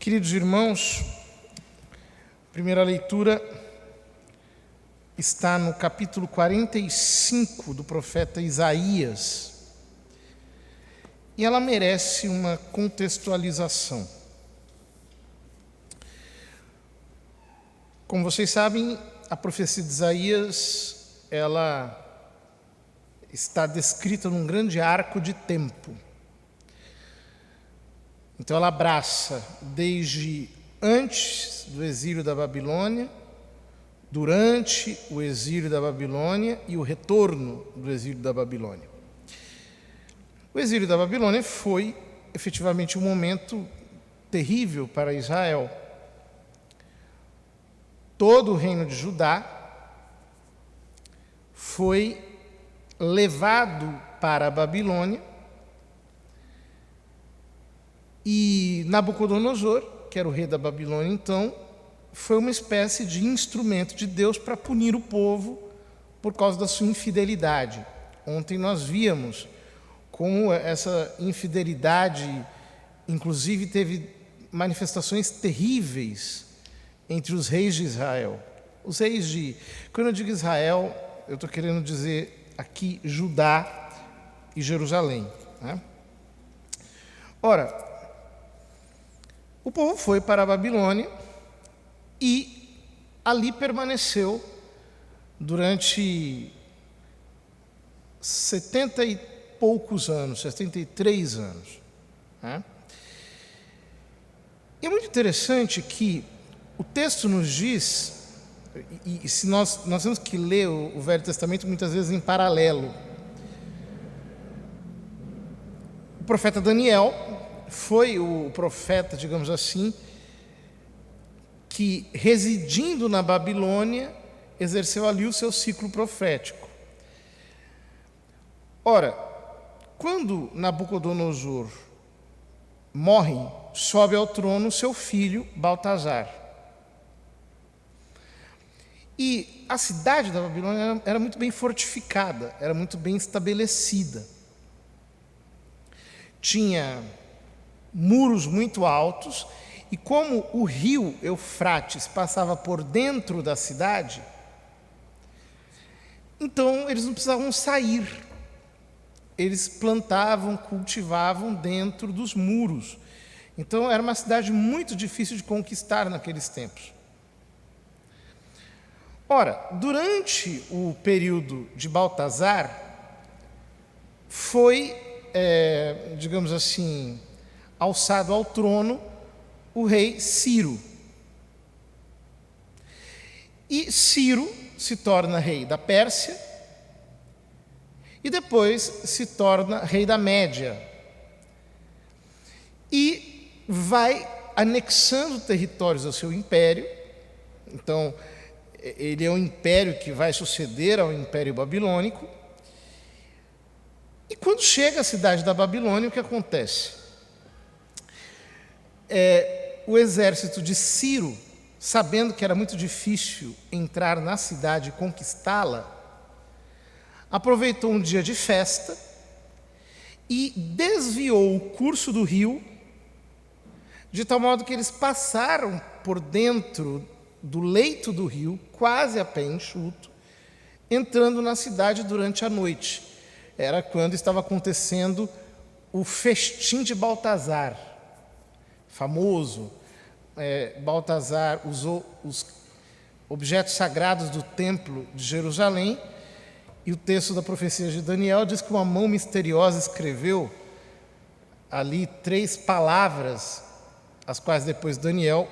Queridos irmãos, a primeira leitura está no capítulo 45 do profeta Isaías, e ela merece uma contextualização. Como vocês sabem, a profecia de Isaías, ela está descrita num grande arco de tempo. Então ela abraça desde antes do exílio da Babilônia, durante o exílio da Babilônia e o retorno do exílio da Babilônia. O exílio da Babilônia foi efetivamente um momento terrível para Israel. Todo o reino de Judá foi levado para a Babilônia e Nabucodonosor, que era o rei da Babilônia então, foi uma espécie de instrumento de Deus para punir o povo por causa da sua infidelidade. Ontem nós víamos como essa infidelidade, inclusive, teve manifestações terríveis entre os reis de Israel. Os reis de... Quando eu digo Israel, eu estou querendo dizer aqui Judá e Jerusalém, né? Ora, o povo foi para a Babilônia e ali permaneceu durante 70 e poucos anos, 73 anos. Né? E é muito interessante que o texto nos diz, e se nós temos que ler o Velho Testamento muitas vezes em paralelo. O profeta Daniel foi o profeta, digamos assim, que, residindo na Babilônia, exerceu ali o seu ciclo profético. Ora, quando Nabucodonosor morre, sobe ao trono seu filho Baltazar. E a cidade da Babilônia era muito bem fortificada, era muito bem estabelecida. Tinha muros muito altos, e como o rio Eufrates passava por dentro da cidade, então eles não precisavam sair. Eles plantavam, cultivavam dentro dos muros. Então era uma cidade muito difícil de conquistar naqueles tempos. Ora, durante o período de Baltazar, foi, digamos assim, alçado ao trono o rei Ciro. E Ciro se torna rei da Pérsia e depois se torna rei da Média. E vai anexando territórios ao seu império. Então, ele é um império que vai suceder ao Império Babilônico. E quando chega à cidade da Babilônia, o que acontece? O exército de Ciro, sabendo que era muito difícil entrar na cidade e conquistá-la, aproveitou um dia de festa e desviou o curso do rio, de tal modo que eles passaram por dentro do leito do rio, quase a pé enxuto, entrando na cidade durante a noite. Era quando estava acontecendo o festim de Baltazar, famoso. Baltazar usou os objetos sagrados do templo de Jerusalém, e o texto da profecia de Daniel diz que uma mão misteriosa escreveu ali 3 palavras, as quais depois Daniel,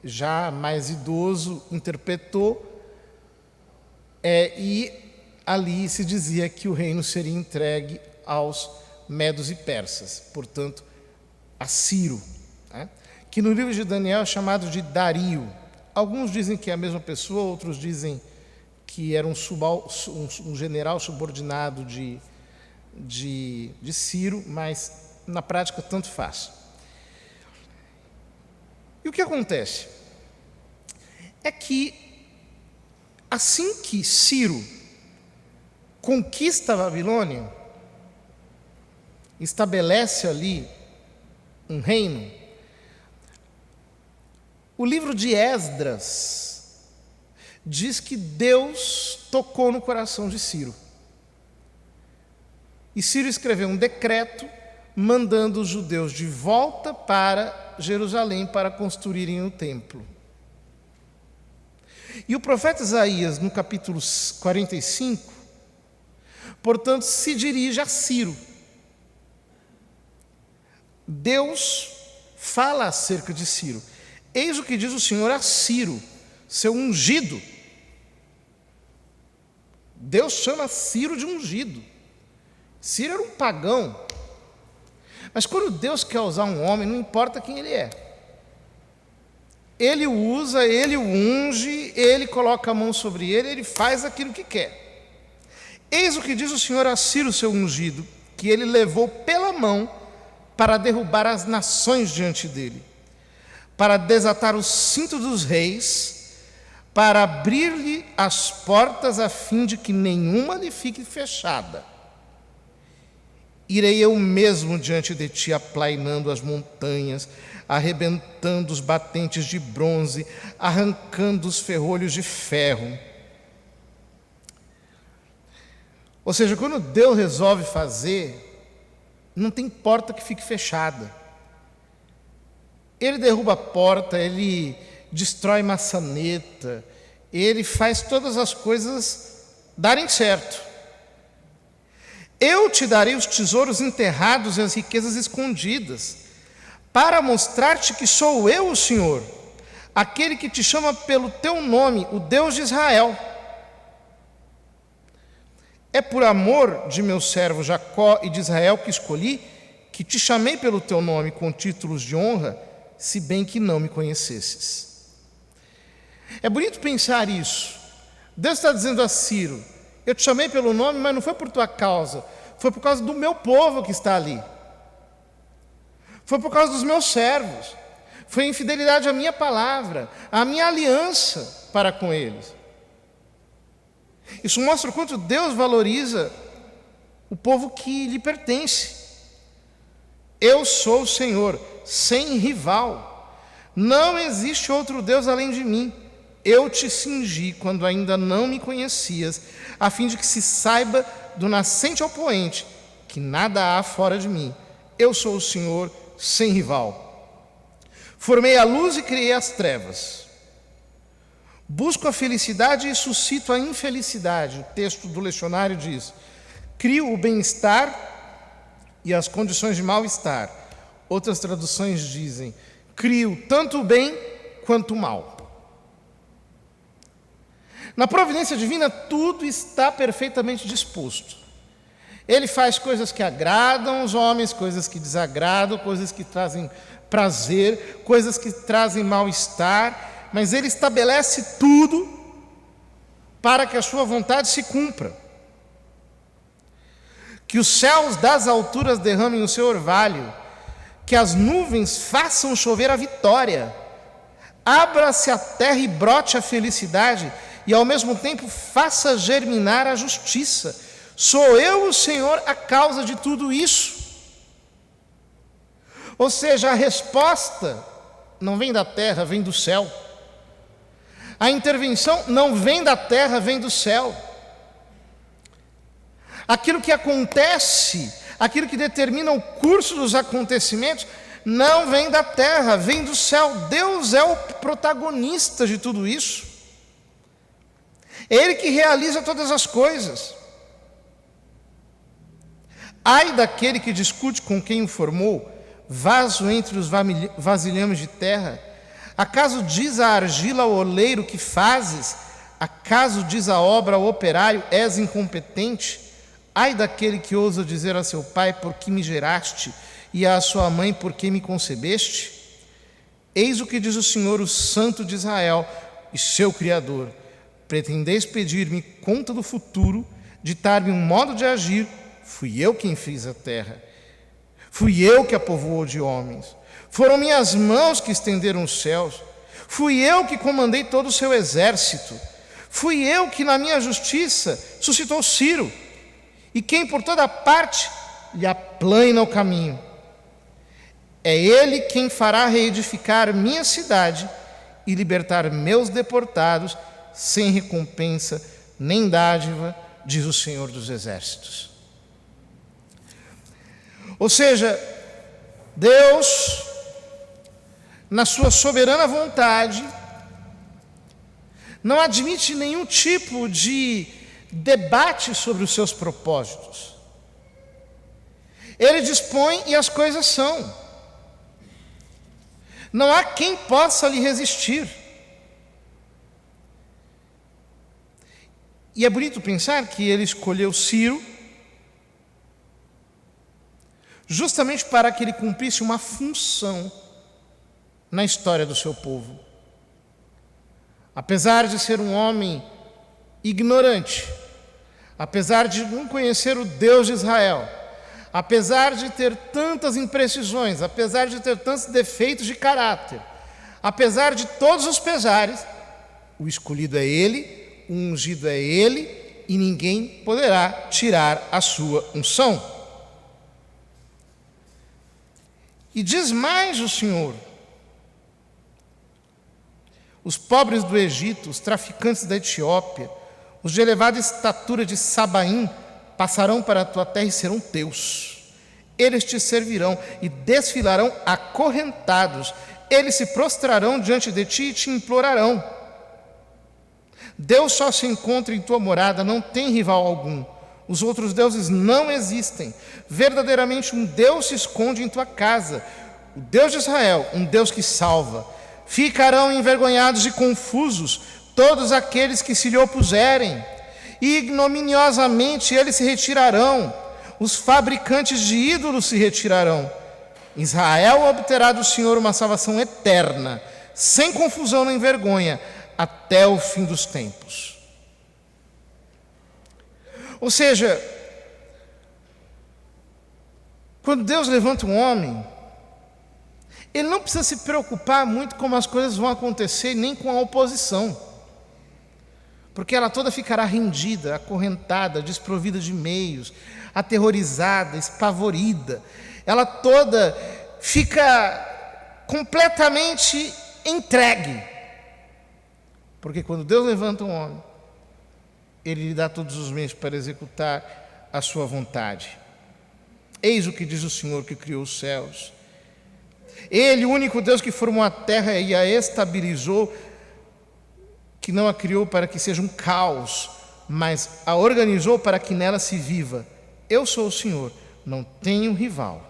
já mais idoso, interpretou, e ali se dizia que o reino seria entregue aos medos e persas, portanto, a Ciro, né? Que no livro de Daniel é chamado de Dario. Alguns dizem que é a mesma pessoa, outros dizem que era um general subordinado de Ciro, mas na prática tanto faz. E o que acontece? É que assim que Ciro conquista a Babilônia, estabelece ali um reino, O livro de Esdras diz que Deus tocou no coração de Ciro. E Ciro escreveu um decreto mandando os judeus de volta para Jerusalém para construírem o templo. E o profeta Isaías, no capítulo 45, portanto, se dirige a Ciro. Deus fala acerca de Ciro. Eis o que diz o Senhor a Ciro, seu ungido. Deus chama Ciro de ungido. Ciro era um pagão. Mas quando Deus quer usar um homem, não importa quem ele é. Ele o usa, ele o unge, ele coloca a mão sobre ele, ele faz aquilo que quer. Eis o que diz o Senhor a Ciro, seu ungido, que ele levou pela mão para derrubar as nações diante dele, para desatar o cinto dos reis, para abrir-lhe as portas a fim de que nenhuma lhe fique fechada. Irei eu mesmo diante de ti, aplainando as montanhas, arrebentando os batentes de bronze, arrancando os ferrolhos de ferro. Ou seja, quando Deus resolve fazer, não tem porta que fique fechada. Ele derruba a porta, ele destrói maçaneta, ele faz todas as coisas darem certo. Eu te darei os tesouros enterrados e as riquezas escondidas, para mostrar-te que sou eu o Senhor, aquele que te chama pelo teu nome, o Deus de Israel. É por amor de meu servo Jacó e de Israel que escolhi, que te chamei pelo teu nome com títulos de honra, se bem que não me conhecesses. É bonito pensar isso. Deus está dizendo a Ciro: eu te chamei pelo nome, mas não foi por tua causa, foi por causa do meu povo que está ali. Foi por causa dos meus servos. Foi em fidelidade à minha palavra, à minha aliança para com eles. Isso mostra o quanto Deus valoriza o povo que lhe pertence. Eu sou o Senhor, sem rival. Não existe outro Deus além de mim. Eu te cingi quando ainda não me conhecias, a fim de que se saiba do nascente ao poente que nada há fora de mim. Eu sou o Senhor, sem rival. Formei a luz e criei as trevas. Busco a felicidade e suscito a infelicidade. O texto do lecionário diz: crio o bem-estar e as condições de mal-estar. Outras traduções dizem: crio tanto o bem quanto o mal. Na providência divina, tudo está perfeitamente disposto. Ele faz coisas que agradam os homens, coisas que desagradam, coisas que trazem prazer, coisas que trazem mal-estar, mas ele estabelece tudo para que a sua vontade se cumpra. Que os céus das alturas derramem o seu orvalho, que as nuvens façam chover a vitória, abra-se a terra e brote a felicidade, e ao mesmo tempo faça germinar a justiça. Sou eu, o Senhor, a causa de tudo isso. Ou seja, a resposta não vem da terra, vem do céu. A intervenção não vem da terra, vem do céu. Aquilo que acontece, aquilo que determina o curso dos acontecimentos, não vem da terra, vem do céu. Deus é o protagonista de tudo isso. É Ele que realiza todas as coisas. Ai daquele que discute com quem o formou, vaso entre os vasilhames de terra. Acaso diz a argila ao oleiro: que fazes? Acaso diz a obra ao operário: és incompetente? Ai daquele que ousa dizer a seu pai: por que me geraste? E à sua mãe: por que me concebeste? Eis o que diz o Senhor, o Santo de Israel e seu Criador: pretendeis pedir-me conta do futuro, ditar-me um modo de agir? Fui eu quem fiz a terra, fui eu que a povoou de homens, foram minhas mãos que estenderam os céus, fui eu que comandei todo o seu exército, fui eu que na minha justiça suscitou Ciro, e quem por toda parte lhe aplana o caminho. É ele quem fará reedificar minha cidade e libertar meus deportados sem recompensa nem dádiva, diz o Senhor dos Exércitos. Ou seja, Deus, na sua soberana vontade, não admite nenhum tipo de debate sobre os seus propósitos. Ele dispõe e as coisas são. Não há quem possa lhe resistir. E é bonito pensar que ele escolheu Ciro justamente para que ele cumprisse uma função na história do seu povo. Apesar de ser um homem ignorante, apesar de não conhecer o Deus de Israel, apesar de ter tantas imprecisões, apesar de ter tantos defeitos de caráter, apesar de todos os pesares, o escolhido é ele, o ungido é ele, e ninguém poderá tirar a sua unção. E diz mais o Senhor: os pobres do Egito, os traficantes da Etiópia, os de elevada estatura de Sabaim, passarão para a tua terra e serão teus. Eles te servirão e desfilarão acorrentados. Eles se prostrarão diante de ti e te implorarão. Deus só se encontra em tua morada, não tem rival algum. Os outros deuses não existem. Verdadeiramente um Deus se esconde em tua casa. O Deus de Israel, um Deus que salva. Ficarão envergonhados e confusos todos aqueles que se lhe opuserem. E ignominiosamente eles se retirarão. Os fabricantes de ídolos se retirarão. Israel obterá do Senhor uma salvação eterna, sem confusão nem vergonha, até o fim dos tempos. Ou seja, quando Deus levanta um homem, ele não precisa se preocupar muito com como as coisas vão acontecer, nem com a oposição, porque ela toda ficará rendida, acorrentada, desprovida de meios, aterrorizada, espavorida. Ela toda fica completamente entregue, porque quando Deus levanta um homem, Ele lhe dá todos os meios para executar a sua vontade. Eis o que diz o Senhor que criou os céus. Ele, o único Deus que formou a terra e a estabilizou, que não a criou para que seja um caos, mas a organizou para que nela se viva. Eu sou o Senhor, não tenho rival.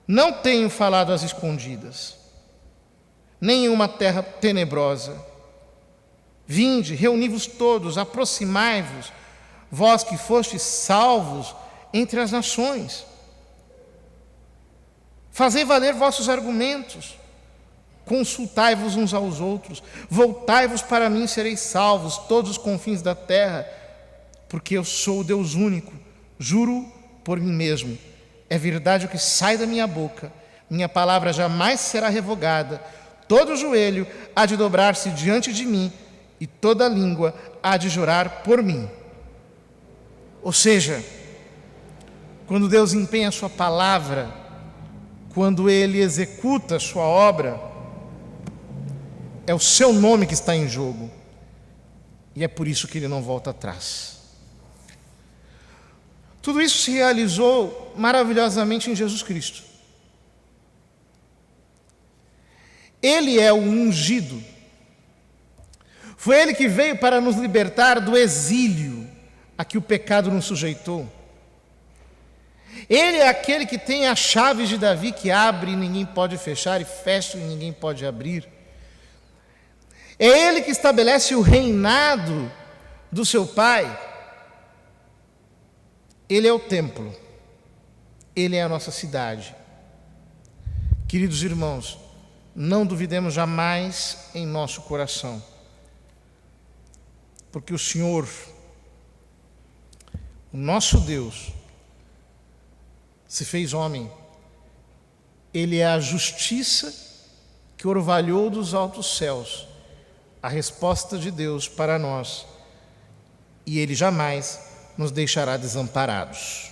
Não tenho falado às escondidas, nem em uma terra tenebrosa. Vinde, reuni-vos todos, aproximai-vos, vós que fostes salvos entre as nações. Fazei valer vossos argumentos, consultai-vos uns aos outros, voltai-vos para mim, sereis salvos, todos os confins da terra, porque eu sou o Deus único, juro por mim mesmo. É verdade o que sai da minha boca, minha palavra jamais será revogada. Todo joelho há de dobrar-se diante de mim, e toda língua há de jurar por mim. Ou seja, quando Deus empenha a sua palavra, quando Ele executa a sua obra, é o seu nome que está em jogo, e é por isso que Ele não volta atrás. Tudo isso se realizou maravilhosamente em Jesus Cristo. Ele é o ungido. Foi Ele que veio para nos libertar do exílio a que o pecado nos sujeitou. Ele é aquele que tem as chaves de Davi, que abre e ninguém pode fechar, e fecha e ninguém pode abrir. É Ele que estabelece o reinado do seu Pai. Ele é o templo. Ele é a nossa cidade. Queridos irmãos, não duvidemos jamais em nosso coração, porque o Senhor, o nosso Deus, se fez homem. Ele é a justiça que orvalhou dos altos céus, a resposta de Deus para nós, e Ele jamais nos deixará desamparados.